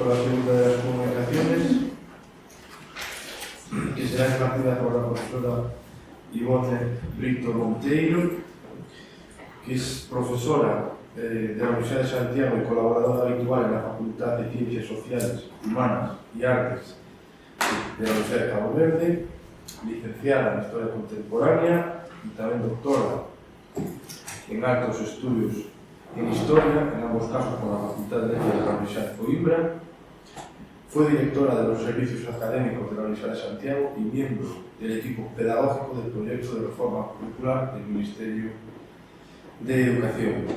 Exploración de las Comunicaciones, que será impartida por la profesora Ivone Brito Monteiro, que es profesora de la Universidad de Santiago y colaboradora habitual en la Facultad de Ciencias Sociales, Humanas y Artes de la Universidad de Cabo Verde, licenciada en Historia Contemporánea y también doctora en Altos Estudios en Historia, en ambos casos con la Facultad de Letras de la Universidad de Coimbra. Fue directora de los servicios académicos de la Universidad de Santiago y miembro del equipo pedagógico del proyecto de reforma curricular del Ministerio de Educación.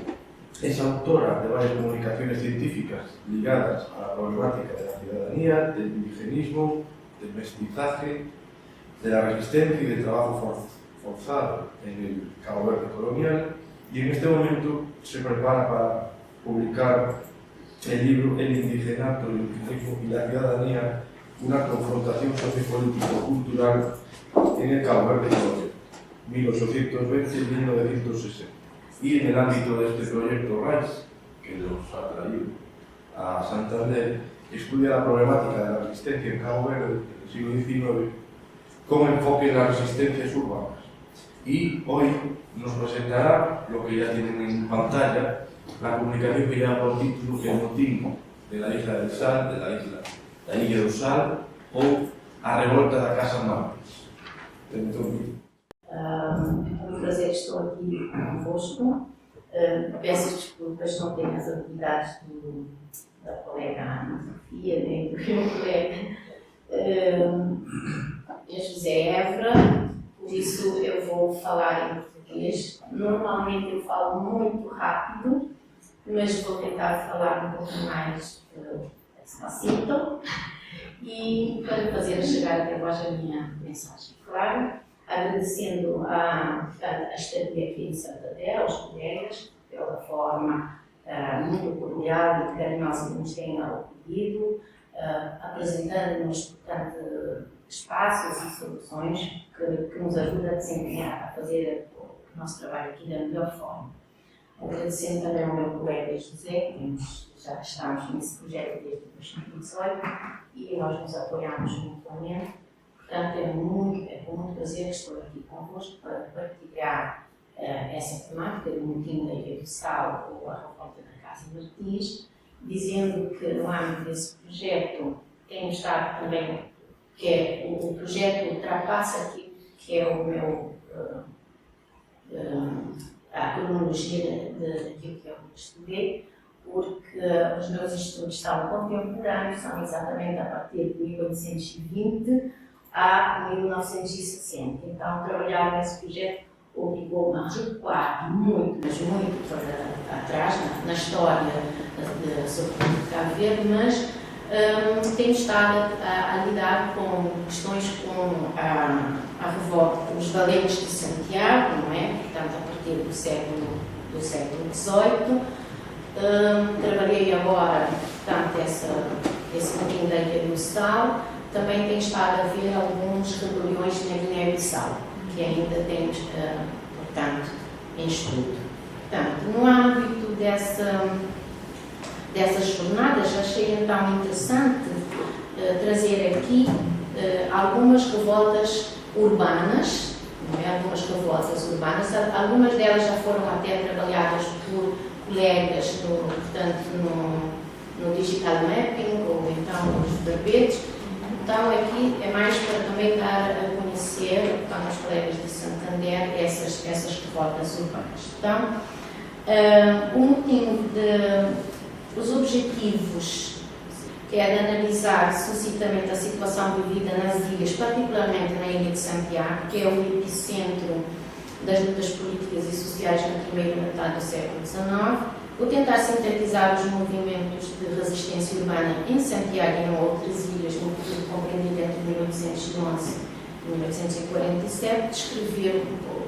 Es autora de varias comunicaciones científicas ligadas a la problemática de la ciudadanía, del indigenismo, del mestizaje, de la resistencia y del trabajo forzado en el Cabo Verde colonial, y en este momento se prepara para publicar el libro El indigenato, el indigenismo y la ciudadanía, una confrontación sociopolítico-cultural en el Cabo Verde colonial, 1820-1960. Y en el ámbito de este proyecto RAIS, que nos ha traído a Santander, estudia la problemática de la resistencia en Cabo Verde del siglo XIX con enfoque en las resistencias urbanas. Y hoy nos presentará lo que ya tienen en pantalla, la comunicación que lleva por título El motín de la Isla del Sal, de la Ilha do Sal, ou A Revolta da Casa Marques. É um prazer que estou aqui convosco. Peço desculpas, não tenho as habilidades da colega Ana Sofia, nem do meu colega José Évora, por isso eu vou falar em português. Normalmente eu falo muito rápido, mas vou tentar falar um pouco mais despacito e para fazer chegar até vós a minha mensagem. Claro, agradecendo a estadia aqui em Santander, aos colegas, pela forma muito cordial e carinhosa que nos têm acolhido, apresentando-nos, portanto, espaços e soluções que nos ajudam a desempenhar, a fazer o nosso trabalho aqui da melhor forma. Agradecendo também ao meu colega José, que já estamos nesse projeto desde 2018 e nós nos apoiamos mutuamente. Portanto, é com muito prazer que estou aqui convosco para partilhar essa temática do motim da Ilha do Sal ou a revolta da Casa Martins, dizendo que no âmbito desse projeto tem estado também, que é o projeto ultrapassa aqui, que é o meu a cronologia daquilo que eu estudei, porque os meus estudos são contemporâneos, são exatamente a partir de 1820 a 1960. Então, trabalhar nesse projeto obrigou-me a recuar muito, mas muito para atrás, na história sobre Cabo Verde, mas tenho estado a lidar com questões como a revolta, os valentes de Santiago, não é? Portanto, a partir do século XVIII. Trabalhei agora, portanto, esse motim da Ilha do Sal. Também tem estado a ver alguns rebeliões na Guiné-Bissau, que ainda temos, portanto, em estudo. Portanto, no âmbito dessas jornadas, achei então interessante trazer aqui algumas revoltas urbanas, não é? Algumas delas já foram até trabalhadas por colegas no digital mapping ou então nos verbetes. Então, aqui é mais para também dar a conhecer, então, aos colegas de Santander, essas revoltas urbanas. Então, os objetivos, que é de analisar sucintamente a situação vivida nas ilhas, particularmente na Ilha de Santiago, que é o epicentro das lutas políticas e sociais na primeira metade do século XIX. Vou tentar sintetizar os movimentos de resistência urbana em Santiago e em outras ilhas, no período compreendido entre 1911 e 1947, descrever um pouco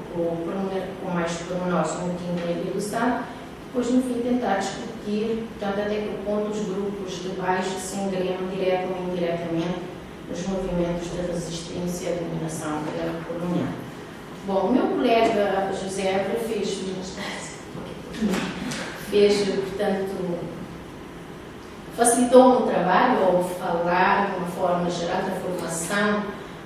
com mais pormenores o motim da Ilha do Sal, depois, no fim, tentar discutir, portanto, até que ponto os grupos de baixo se engrenam direta ou indiretamente nos movimentos de resistência à dominação colonial. Bom, o meu colega José Évora facilitou o trabalho ao falar, de uma forma geral, da formação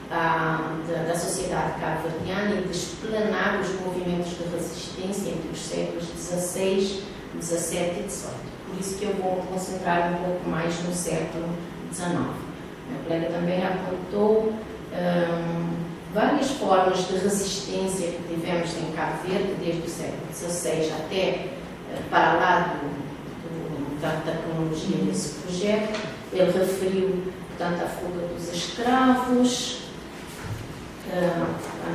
da sociedade cabo-verdiana e de explanar os movimentos de resistência entre os séculos XVI, XVII e XVIII. Por isso que eu vou concentrar um pouco mais no século XIX. A colega também apontou várias formas de resistência que tivemos em Cabo Verde, desde o século XVI até para lá da cronologia desse projeto. Ele referiu, portanto, a fuga dos escravos.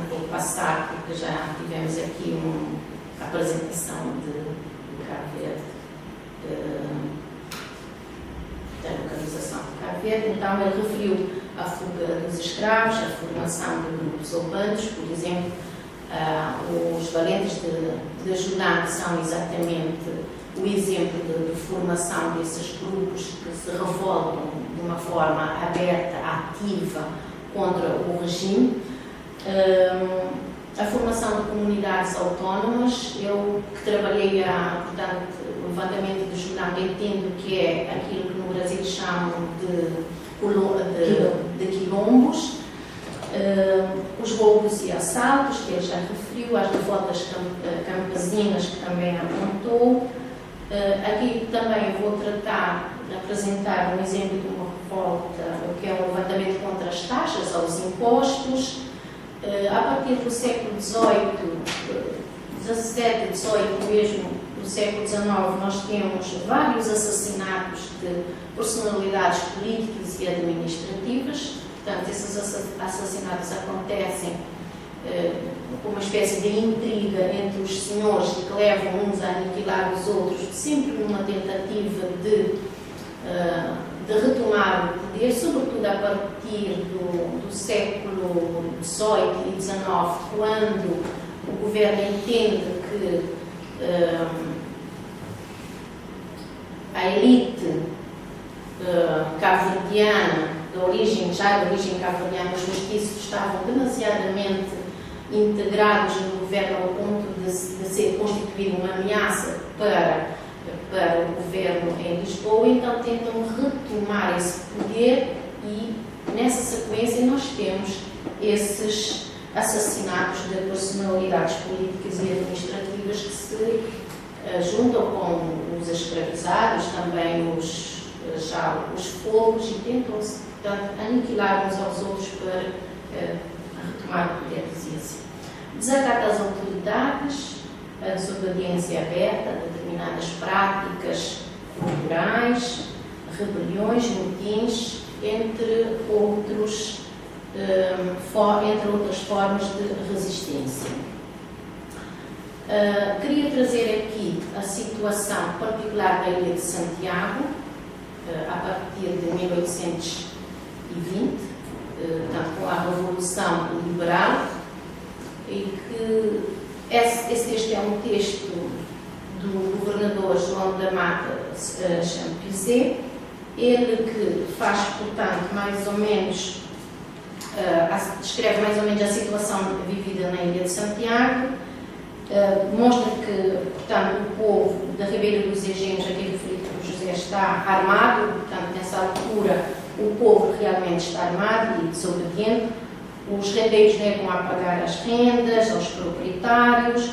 Vou passar, porque já tivemos aqui uma apresentação de Cabo Verde, da localização de Cabo Verde. Então, ele referiu a fuga dos escravos, a formação de grupos urbanos, por exemplo, os valentes de Judá, que são exatamente o exemplo de formação desses grupos que se revoltam de uma forma aberta, ativa, contra o regime. A formação de comunidades autónomas, eu que trabalhei portanto, o levantamento de Judá, entendo que é aquilo que no Brasil chamam de quilombos, os roubos e assaltos, que ele já referiu, as revoltas campesinas, que também apontou. Aqui também vou tratar de apresentar um exemplo de uma revolta, que é um levantamento contra as taxas aos impostos. A partir do século XVIII, XVII, XVIII, mesmo do século XIX, nós temos vários assassinatos de personalidades políticas e administrativas. Portanto, esses assassinatos acontecem com uma espécie de intriga entre os senhores que levam uns a aniquilar os outros, sempre numa tentativa de retomar o poder, sobretudo a partir do século XVIII e XIX, quando o governo entende que a elite cabo-verdiana, já de origem cabo-verdiana, os mestiços estavam demasiadamente integrados no governo ao ponto de ser constituída uma ameaça para o governo em Lisboa, então tentam retomar esse poder e, nessa sequência, nós temos esses assassinatos de personalidades políticas e administrativas que se juntam com os escravizados, também os fogos, e tentam, portanto, aniquilar uns aos outros para retomar o poder, dizia-se. Desacato às autoridades, a desobediência aberta, determinadas práticas culturais, rebeliões, motins, entre outras formas de resistência. Queria trazer aqui a situação particular da Ilha de Santiago, a partir de 1820, portanto, com a Revolução Liberal, e que este é um texto do governador João da Mata Champizé, ele que faz, portanto, mais ou menos, descreve mais ou menos a situação vivida na Ilha de Santiago, mostra que, portanto, o povo da Ribeira dos Engenhos, aqui referido por José, está armado, portanto, nessa altura o povo realmente está armado e desobediente. Os rendeiros negam a pagar as rendas aos proprietários,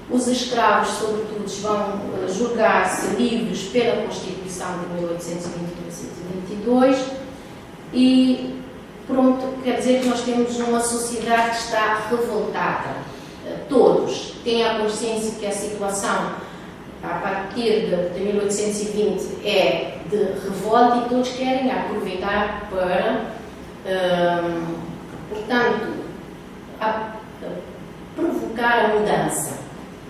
os escravos, sobretudo, vão julgar-se livres pela Constituição de 1822 e, pronto, quer dizer que nós temos uma sociedade que está revoltada. Todos têm a consciência que a situação, a partir de 1820, é de revolta e todos querem aproveitar para, portanto, provocar a mudança,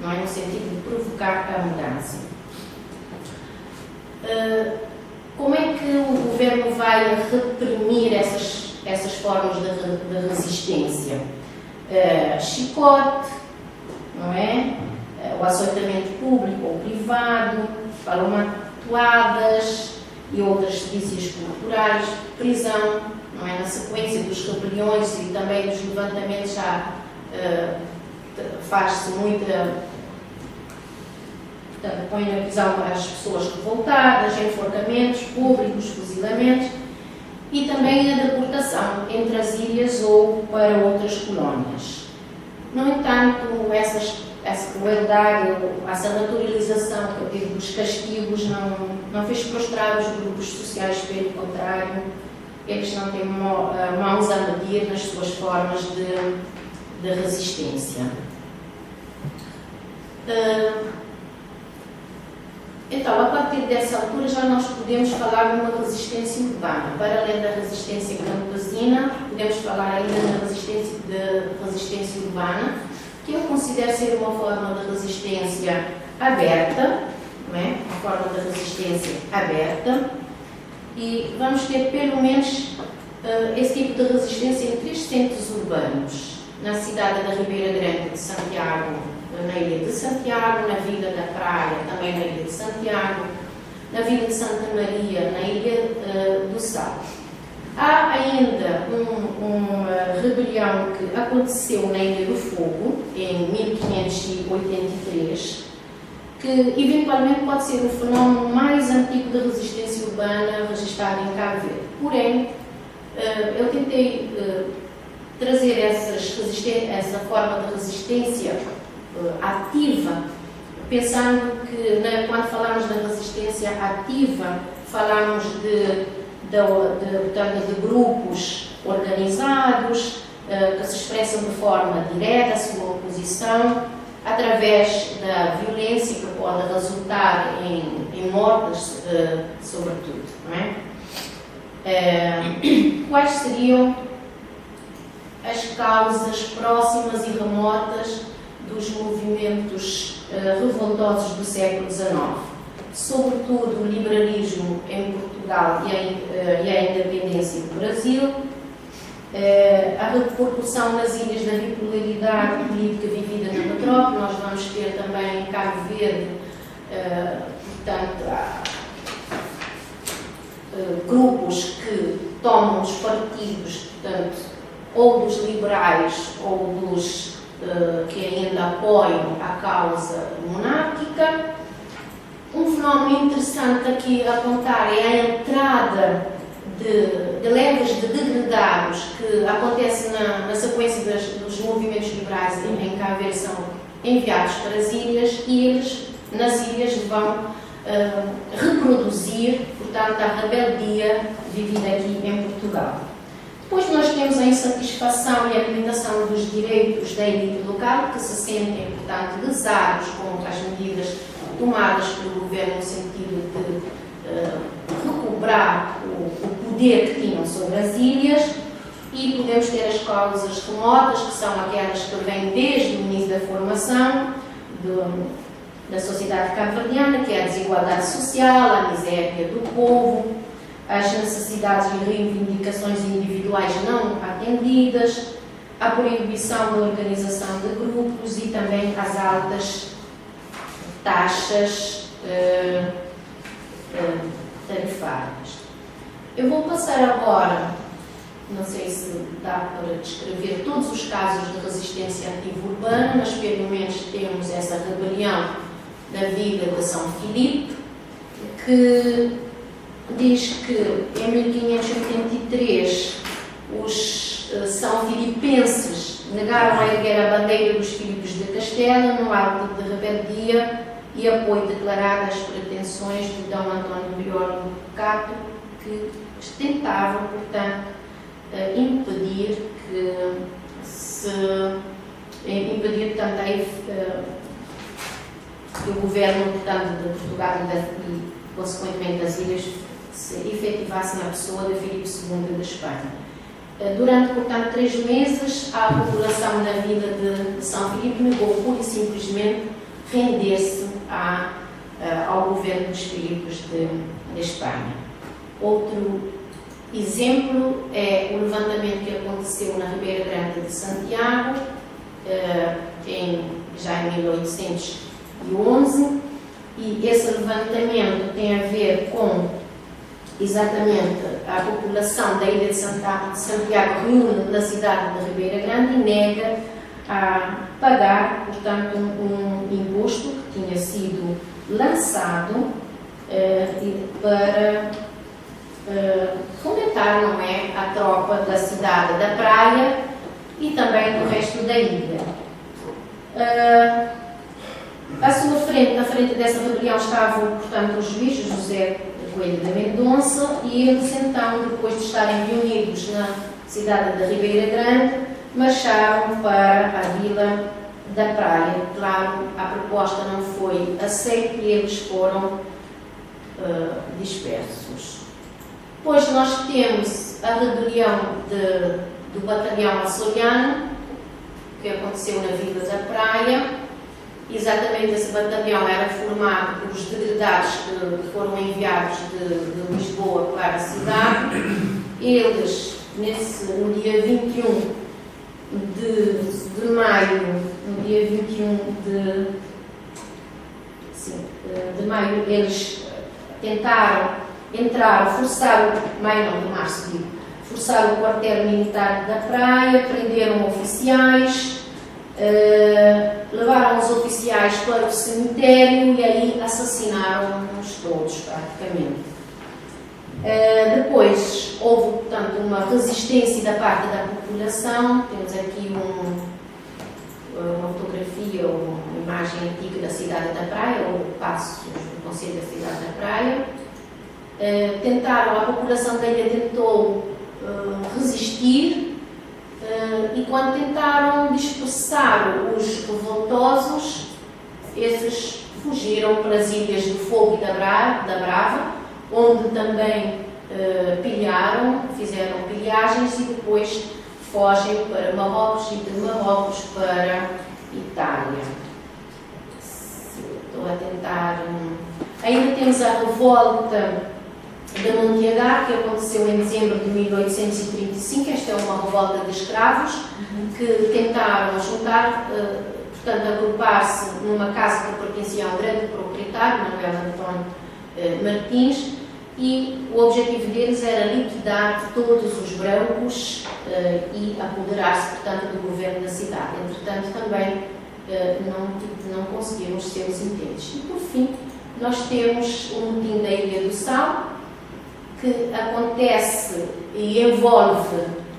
não é? No sentido de provocar a mudança. Como é que o governo vai reprimir essas formas de resistência? Chicote, não é? O açoitamento público ou privado, palmatoadas e outras vícios culturais, prisão, não é? Na sequência dos rebeliões e também dos levantamentos já faz-se muita portanto, põe na prisão as pessoas revoltadas, enforcamentos públicos, fuzilamentos e também a deportação entre as ilhas ou para outras colónias. No entanto, essa crueldade, essa naturalização que teve dos castigos não fez prostrar os grupos sociais, pelo contrário, eles não têm mãos a medir nas suas formas de resistência. Então, a partir dessa altura já nós podemos falar de uma resistência urbana. Para além da resistência campesina, podemos falar ainda na resistência urbana, que eu considero ser uma forma de resistência aberta, não é? Uma forma de resistência aberta, e vamos ter pelo menos esse tipo de resistência em 3 centros urbanos, na cidade da Ribeira Grande de Santiago, na Ilha de Santiago, na Vila da Praia, também na Ilha de Santiago, na Vila de Santa Maria, na Ilha do Sal. Há ainda uma rebelião que aconteceu na Ilha do Fogo, em 1583, que eventualmente pode ser o fenómeno mais antigo de resistência urbana registrado em Cabo Verde. Porém, eu tentei trazer essa forma de resistência ativa, pensando que quando falamos da resistência ativa, falamos portanto, de grupos organizados que se expressam de forma direta a sua oposição através da violência que pode resultar em mortes, sobretudo. Não é? Quais seriam as causas próximas e remotas dos movimentos revoltosos do século XIX? Sobretudo o liberalismo em Portugal e a independência do Brasil, a repercussão nas ilhas da bipolaridade política vivida na metrópole. Nós vamos ter também em Cabo Verde, portanto, grupos que tomam os partidos, portanto, ou dos liberais ou dos que ainda apoiam a causa monárquica. Um fenómeno interessante aqui a apontar é a entrada de levas de degradados que acontece na sequência dos movimentos liberais em Cabo Verde, são enviados para as ilhas e eles nas ilhas vão reproduzir, portanto, a rebeldia vivida aqui em Portugal. Depois nós temos a insatisfação e a limitação dos direitos da elite local, que se sentem, portanto, lesados contra as medidas tomadas pelo governo no sentido de recuperar o poder que tinham sobre as ilhas, e podemos ter as causas remotas, que são aquelas que vêm desde o início da formação da sociedade cabo-verdiana, que é a desigualdade social, a miséria do povo, as necessidades e reivindicações individuais não atendidas, a proibição da organização de grupos e também as altas taxas tarifárias. Eu vou passar agora, não sei se dá para descrever todos os casos de resistência ativa urbana, mas pelo menos temos essa rebelião da Vila de São Filipe, que diz que em 1583 os são filipenses negaram a erguer a bandeira dos Filipos de Castela no ato de rebeldia e apoio declarado às pretensões de D. António Prior Cato, que tentavam, portanto, impedir também que o governo, portanto, de Portugal e, consequentemente, das ilhas se efetivasse na pessoa de Filipe II de Espanha. Durante, portanto, 3 meses, a população da vila de São Filipe negou pura e simplesmente render-se ao governo dos Filipos de Espanha. Outro exemplo é o levantamento que aconteceu na Ribeira Grande de Santiago, já em 1811, e esse levantamento tem a ver com exatamente a população da ilha de Santiago reúne na cidade de Ribeira Grande e nega a pagar, portanto, um imposto que tinha sido lançado para fomentar, não é, a tropa da cidade da praia e também do resto da ilha. À sua frente, na frente dessa rebelião, estava, portanto, o juiz José Coelho da Mendonça, e eles então, depois de estarem reunidos na cidade da Ribeira Grande, marcharam para a vila da praia. Claro, a proposta não foi aceita e eles foram dispersos. Depois nós temos a rebelião do batalhão açoriano, que aconteceu na vila da praia. Exatamente, esse batalhão era formado por os degredados que foram enviados de Lisboa para a cidade. Eles, no dia 21 de maio, de maio, eles tentaram entrar, forçar o quartel militar da praia, prenderam oficiais, levaram os oficiais para o cemitério e aí assassinaram-nos todos, praticamente. Depois houve, portanto, uma resistência da parte da população. Temos aqui uma fotografia, uma imagem antiga da cidade da praia, ou passos do concelho da cidade da praia. A população da ilha tentou resistir, e quando tentaram dispersar os revoltosos, esses fugiram para as ilhas do Fogo e da Brava, onde também fizeram pilhagens e depois fogem para Marrocos e de Marrocos para Itália. Estou a tentar... Ainda temos a revolta de Montiagar, que aconteceu em dezembro de 1835. Esta é uma revolta de escravos que tentaram juntar, portanto, agrupar-se numa casa que pertencia a um grande proprietário, Manuel António Martins, e o objetivo deles era liquidar todos os brancos e apoderar-se, portanto, do governo da cidade. Entretanto, também não conseguiram os seus intentos. E, por fim, nós temos o motim da Ilha do Sal, que acontece e envolve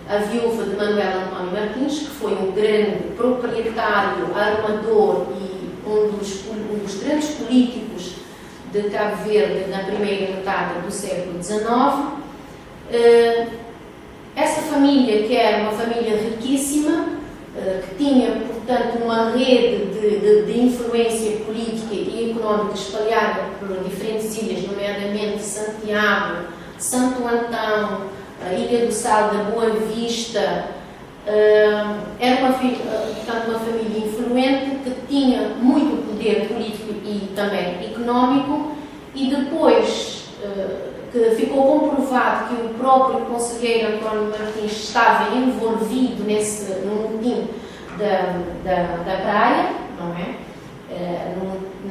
a viúva de Manuel António Martins, que foi um grande proprietário, armador e um dos grandes políticos de Cabo Verde na primeira metade do século XIX. Essa família, que era uma família riquíssima, que tinha, portanto, uma rede de influência política e económica espalhada por diferentes ilhas, nomeadamente Santiago, Santo Antão, a Ilha do Sal, da Boa Vista. Era portanto, uma família influente que tinha muito poder político e também económico, e depois que ficou comprovado que o próprio conselheiro António Martins estava envolvido no motim da praia, não é?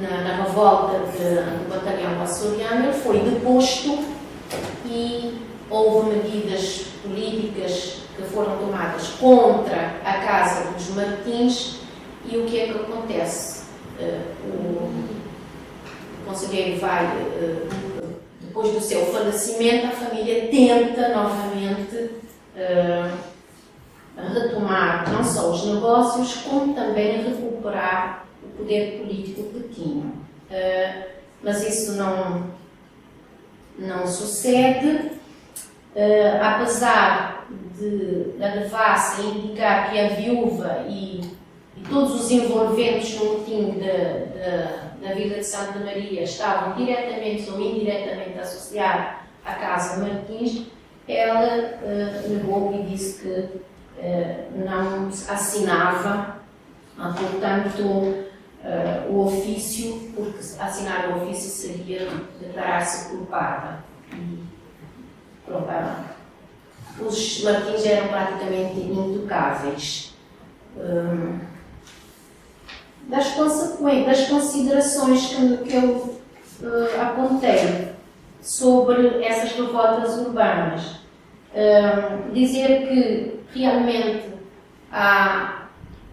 Na revolta do batalhão açoriano, ele foi deposto e houve medidas políticas que foram tomadas contra a casa dos Martins. E o que é que acontece? O conselheiro vai, depois do seu falecimento, a família tenta novamente retomar não só os negócios, como também recuperar o poder político que tinham. Mas isso não sucede, apesar da devassa indicar que a viúva e todos os envolventes no motim da Vila de Santa Maria estavam diretamente ou indiretamente associados à Casa Martins. Ela negou e disse que não assinava, portanto, o ofício, porque assinar o ofício seria declarar-se culpada. Pronto, os Martins eram praticamente intocáveis. Das considerações que eu apontei sobre essas revoltas urbanas, dizer que realmente há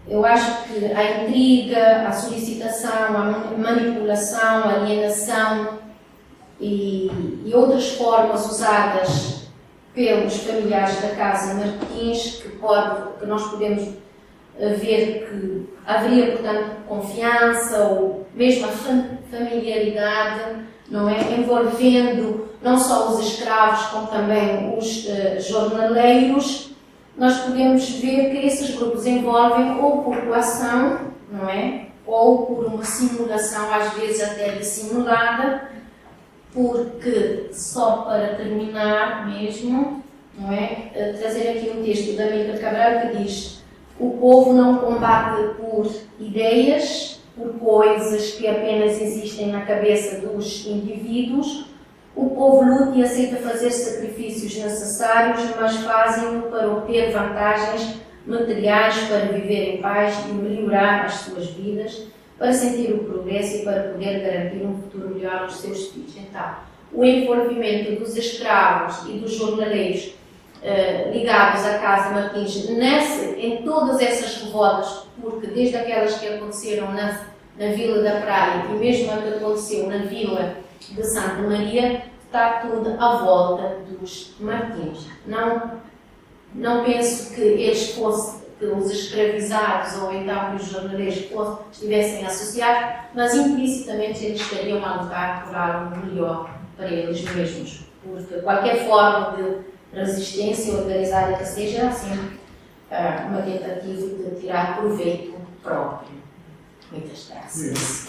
Eu acho que a intriga, a solicitação, a manipulação, a alienação e outras formas usadas pelos familiares da Casa Martins, que nós podemos ver que haveria, portanto, confiança ou mesmo a familiaridade, não é? Envolvendo não só os escravos, como também os jornaleiros. Nós podemos ver que esses grupos envolvem ou por coação, não é? Ou por uma simulação, às vezes até dissimulada, porque, só para terminar mesmo, não é? Trazer aqui um texto da Amílcar Cabral que diz: o povo não combate por ideias, por coisas que apenas existem na cabeça dos indivíduos. O povo luta e aceita fazer sacrifícios necessários, mas fazem-no para obter vantagens materiais, para viver em paz e melhorar as suas vidas, para sentir o progresso e para poder garantir um futuro melhor aos seus filhos. Então, o envolvimento dos escravos e dos jornaleiros ligados à Casa Martins em todas essas revoltas, porque desde aquelas que aconteceram na Vila da Praia e mesmo a que aconteceu na Vila de Santa Maria, está tudo à volta dos Martins. Não penso que eles fossem, que os escravizados ou então que os jornaleiros estivessem associados, mas implicitamente eles estariam a lutar por algo melhor para eles mesmos, porque qualquer forma de resistência organizada que seja assim, uma tentativa de tirar proveito próprio. Muitas graças.